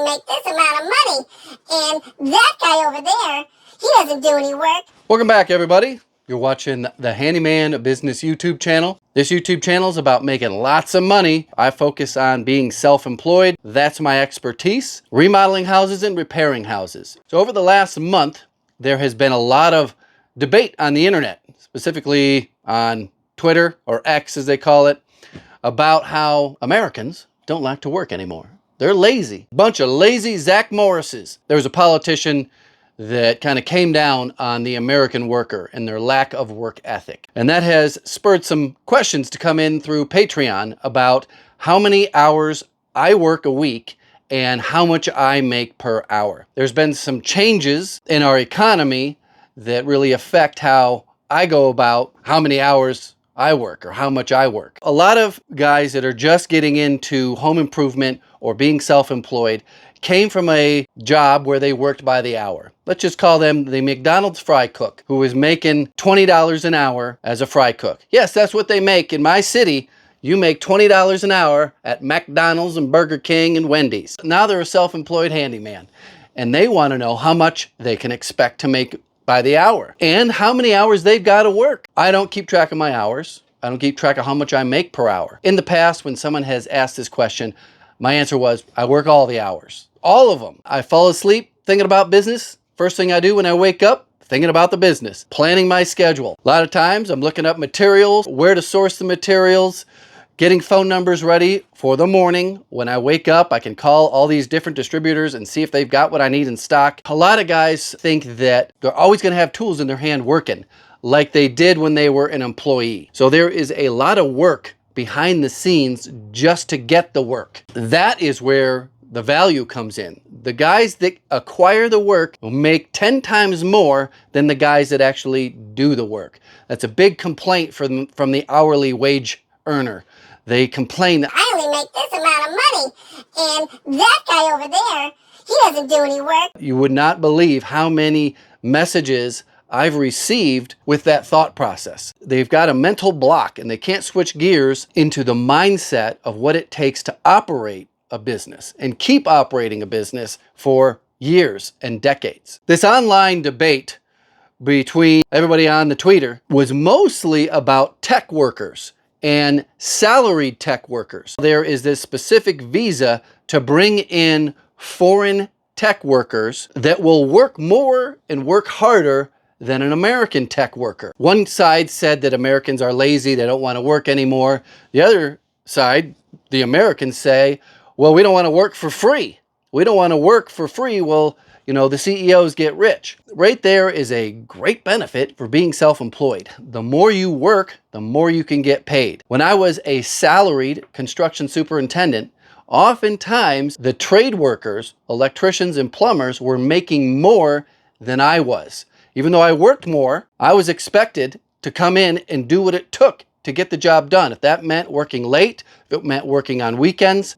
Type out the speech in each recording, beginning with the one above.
only make this amount of money, and that guy over there, he doesn't do any work. Welcome back, everybody. You're watching the Handyman Business YouTube channel. This YouTube channel is about making lots of money. I focus on being self-employed. That's my expertise. Remodeling houses and repairing houses. So over the last month, there has been a lot of debate on the internet, specifically on Twitter, or X as they call it, about how Americans don't like to work anymore. They're lazy. Bunch of lazy Zach Morrises. There was a politician that kind of came down on the American worker and their lack of work ethic. And that has spurred some questions to come in through Patreon about how many hours I work a week and how much I make per hour. There's been some changes in our economy that really affect how I go about how many hours I work or how much I work. A lot of guys that are just getting into home improvement or being self-employed came from a job where they worked by the hour. Let's just call them the McDonald's fry cook, who was making $20 an hour as a fry cook. Yes, that's what they make in my city. You make $20 an hour at McDonald's and Burger King and Wendy's. Now they're a self-employed handyman, and they want to know how much they can expect to make by the hour and how many hours they've got to work. I don't keep track of my hours. I don't keep track of how much I make per hour. In the past, when someone has asked this question, my answer was, I work all the hours. All of them. I fall asleep thinking about business. First thing I do when I wake up, thinking about the business, planning my schedule. A lot of times I'm looking up materials, where to source the materials, getting phone numbers ready for the morning. When I wake up, I can call all these different distributors and see if they've got what I need in stock. A lot of guys think that they're always going to have tools in their hand working like they did when they were an employee. So there is a lot of work behind the scenes just to get the work. That is where the value comes in. The guys that acquire the work will make 10 times more than the guys that actually do the work. That's a big complaint from the hourly wage earner. They complain that I only make this amount of money, and that guy over there, he doesn't do any work. You would not believe how many messages I've received with that thought process. They've got a mental block and they can't switch gears into the mindset of what it takes to operate a business and keep operating a business for years and decades. This online debate between everybody on the Twitter was mostly about tech workers and salaried tech workers. There is this specific visa to bring in foreign tech workers that will work more and work harder than an American tech worker. One side said that Americans are lazy, they don't want to work anymore. The other side, the Americans, say, well, we don't want to work for free. We don't want to work for free. Well, you know, the CEOs get rich. Right there is a great benefit for being self-employed. The more you work, the more you can get paid. When I was a salaried construction superintendent, oftentimes the trade workers, electricians and plumbers, were making more than I was. Even though I worked more, I was expected to come in and do what it took to get the job done. If that meant working late, if it meant working on weekends.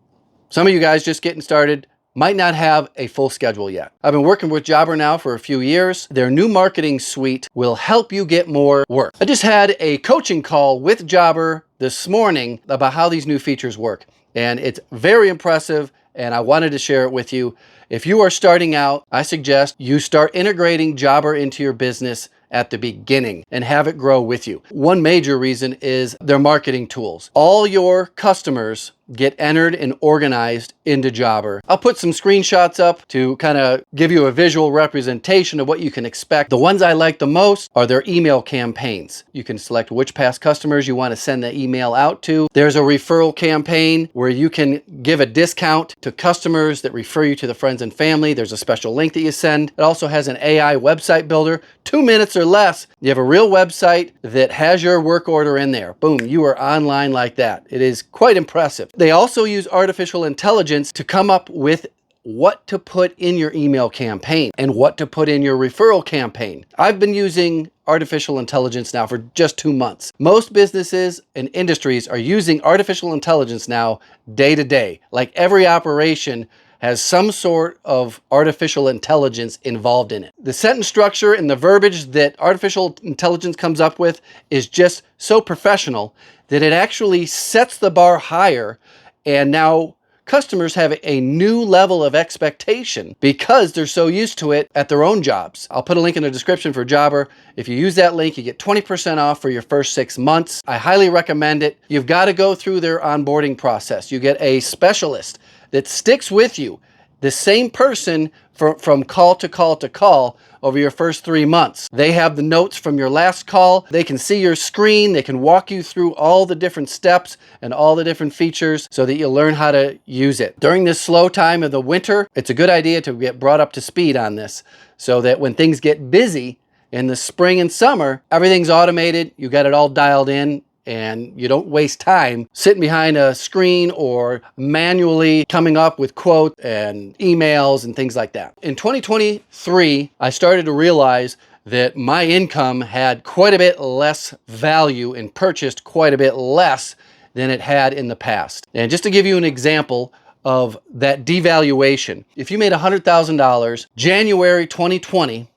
Some of you guys just getting started might not have a full schedule yet. I've been working with Jobber now for a few years. Their new marketing suite will help you get more work. I just had a coaching call with Jobber this morning about how these new features work. And it's very impressive, and I wanted to share it with you. If you are starting out, I suggest you start integrating Jobber into your business at the beginning and have it grow with you. One major reason is their marketing tools. All your customers get entered and organized into Jobber. I'll put some screenshots up to kind of give you a visual representation of what you can expect. The ones I like the most are their email campaigns. You can select which past customers you want to send the email out to. There's a referral campaign where you can give a discount to customers that refer you to the friends and family. There's a special link that you send. It also has an AI website builder. 2 minutes or less, you have a real website that has your work order in there. Boom, you are online like that. It is quite impressive. They also use artificial intelligence to come up with what to put in your email campaign and what to put in your referral campaign. I've been using artificial intelligence now for just 2 months. Most businesses and industries are using artificial intelligence now day to day. Like every operation has some sort of artificial intelligence involved in it. The sentence structure and the verbiage that artificial intelligence comes up with is just so professional that it actually sets the bar higher and now customers have a new level of expectation because they're so used to it at their own jobs. I'll put a link in the description for Jobber. If you use that link, you get 20% off for your first 6 months. I highly recommend it. You've got to go through their onboarding process. You get a specialist that sticks with you, the same person from call to call to call over your first 3 months. They have the notes from your last call. They can see your screen. They can walk you through all the different steps and all the different features so that you learn how to use it. During this slow time of the winter, it's a good idea to get brought up to speed on this so that when things get busy in the spring and summer, everything's automated. You got it all dialed in, and you don't waste time sitting behind a screen or manually coming up with quotes and emails and things like that. In 2023, I started to realize that my income had quite a bit less value and purchased quite a bit less than it had in the past. And just to give you an example of that devaluation, if you made $100,000 January 2020,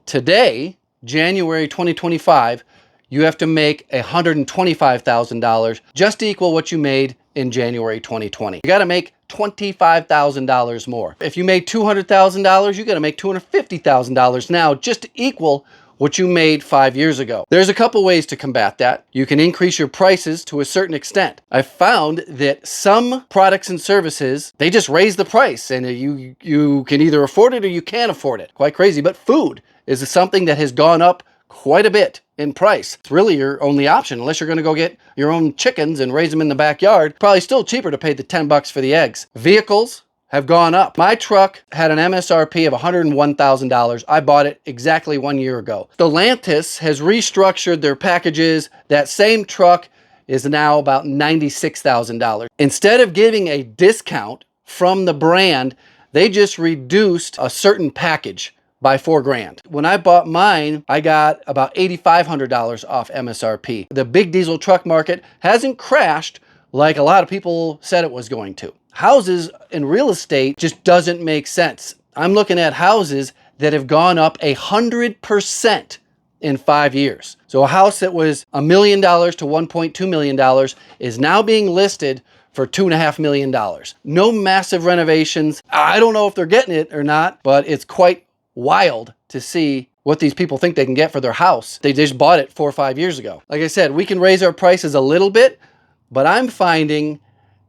today, January 2025, you have to make $125,000 just to equal what you made in January 2020. You got to make $25,000 more. If you made $200,000, you got to make $250,000 now just to equal what you made 5 years ago. There's a couple ways to combat that. You can increase your prices to a certain extent. I found that some products and services, they just raise the price, and you can either afford it or you can't afford it. Quite crazy, but food is something that has gone up quite a bit in price. It's really your only option, unless you're going to go get your own chickens and raise them in the backyard. Probably still cheaper to pay the $10 for the eggs. Vehicles have gone up. My truck had an MSRP of $101,000. I bought it exactly 1 year ago. Stellantis has restructured their packages. That same truck is now about $96,000. Instead of giving a discount from the brand, they just reduced a certain package by $4,000. When I bought mine, I got about $8,500 off MSRP. The big diesel truck market hasn't crashed like a lot of people said it was going to. Houses and real estate just doesn't make sense. I'm looking at houses that have gone up 100% in 5 years. So a house that was $1 million to $1.2 million is now being listed for $2.5 million. No massive renovations. I don't know if they're getting it or not, but it's quite wild to see what these people think they can get for their house. They just bought it 4 or 5 years ago. Like I said, we can raise our prices a little bit, but I'm finding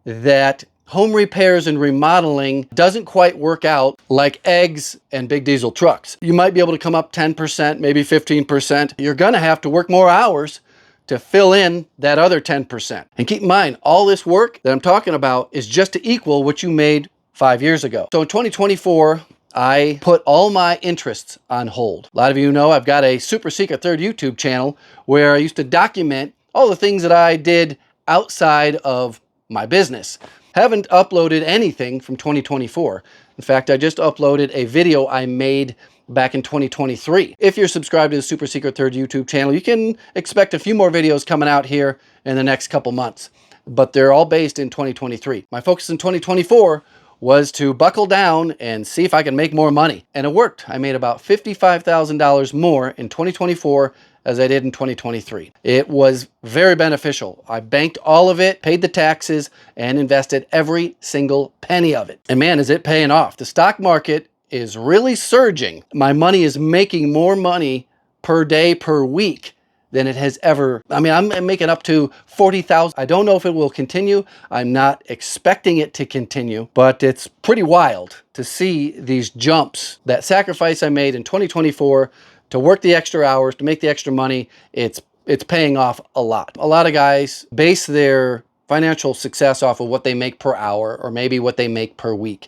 that home repairs and remodeling doesn't quite work out like eggs and big diesel trucks. You might be able to come up 10%, maybe 15%. You're gonna have to work more hours to fill in that other 10%. And keep in mind, all this work that I'm talking about is just to equal what you made 5 years ago. So in 2024, I put all my interests on hold. A lot of you know I've got a super secret third YouTube channel where I used to document all the things that I did outside of my business. Haven't uploaded anything from 2024. In fact, I just uploaded a video I made back in 2023. If you're subscribed to the Super Secret Third YouTube channel, you can expect a few more videos coming out here in the next couple months, but they're all based in 2023. My focus in 2024 was to buckle down and see if I can make more money. And it worked. I made about $55,000 more in 2024 as I did in 2023. It was very beneficial. I banked all of it, paid the taxes, and invested every single penny of it. And man, is it paying off. The stock market is really surging. My money is making more money per day, per week than it has ever. I mean, I'm making up to $40,000. I don't know if it will continue. I'm not expecting it to continue, but it's pretty wild to see these jumps. That sacrifice I made in 2024 to work the extra hours, to make the extra money, it's paying off a lot. A lot of guys base their financial success off of what they make per hour or maybe what they make per week.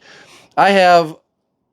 I have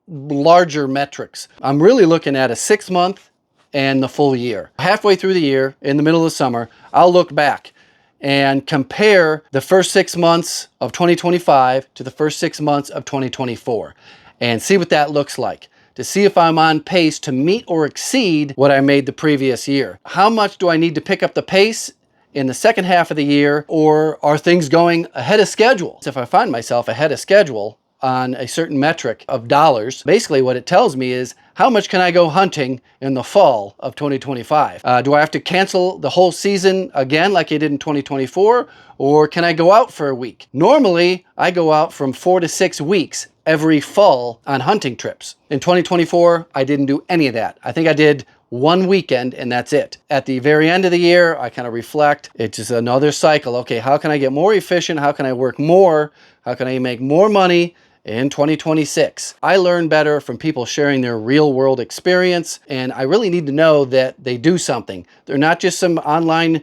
larger metrics. I'm really looking at a 6-month and the full year. Halfway through the year, in the middle of the summer, I'll look back and compare the first 6 months of 2025 to the first 6 months of 2024 and see what that looks like, to see if I'm on pace to meet or exceed what I made the previous year. How much do I need to pick up the pace in the second half of the year, or are things going ahead of schedule? If I find myself ahead of schedule on a certain metric of dollars, basically what it tells me is how much can I go hunting in the fall of 2025? Do I have to cancel the whole season again like I did in 2024? Or can I go out for a week? Normally, I go out from 4 to 6 weeks every fall on hunting trips. In 2024, I didn't do any of that. I think I did one weekend and that's it. At the very end of the year, I kind of reflect. It's just another cycle. Okay, how can I get more efficient? How can I work more? How can I make more money in 2026? I learn better from people sharing their real world experience, and I really need to know that they do something. They're not just some online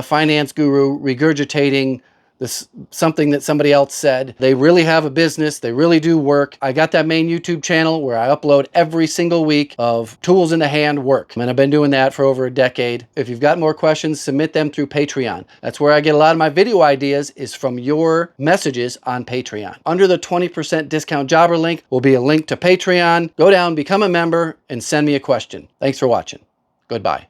finance guru regurgitating something that somebody else said. They really have a business. They really do work. I got that main YouTube channel where I upload every single week of tools in the hand work. And I've been doing that for over a decade. If you've got more questions, submit them through Patreon. That's where I get a lot of my video ideas, is from your messages on Patreon. Under the 20% discount jobber link will be a link to Patreon. Go down, become a member, and send me a question. Thanks for watching. Goodbye.